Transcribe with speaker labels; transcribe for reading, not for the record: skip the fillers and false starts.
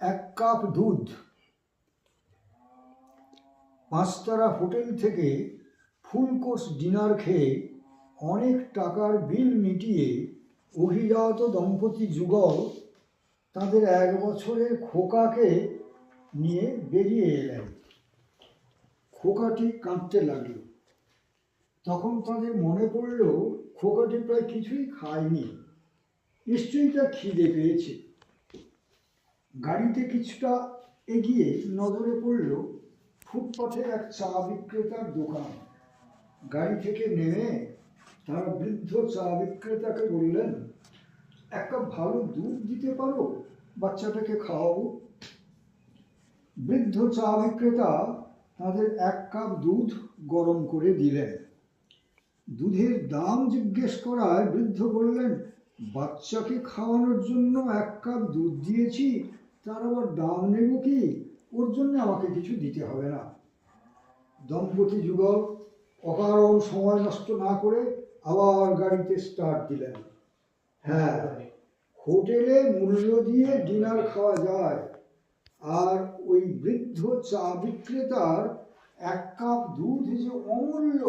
Speaker 1: এক কাপ দুধ। পাঁচতারা হোটেল থেকে ফুল কোর্স ডিনার খেয়ে অনেক টাকার বিল মিটিয়ে অভিজাত দম্পতি যুগল তাদের 1 বছরের খোকাকে নিয়ে বেরিয়ে এলেন। খোকাটি কাঁদতে লাগলো। তখন তাদের মনে পড়ল খোকাটি প্রায় কিছুই খায়নি, নিশ্চয়ই তার খিদে পেয়েছে। গাড়িতে কিছুটা এগিয়ে নজরে পড়ল ফুটপাথে এক চা বিক্রেতার দোকান। গাড়ি থেকে নেমে তারা বৃদ্ধ চা বিক্রেতাকে বললেন, এক কাপ ভালো দুধ দিতে পারো, বাচ্চাটাকে খাওয়াবো। বৃদ্ধ চা বিক্রেতা তাদের 1 কাপ দুধ গরম করে দিলেন। দুধের দাম জিজ্ঞেস করায় বৃদ্ধ বললেন, বাচ্চাকে খাওয়ানোর জন্য 1 কাপ দুধ দিয়েছি, তার আবার দাম নেব কি? ওর জন্য আমাকে কিছু দিতে হবে না। দম্পতি যুগল অকারণ সময় নষ্ট না করে আবার গাড়িতে স্টার্ট দিলেন। হ্যাঁ, হোটেলে মূল্য দিয়ে ডিনার খাওয়া যায়, আর ওই বৃদ্ধ চা বিক্রেতার 1 কাপ দুধ যে অমূল্য।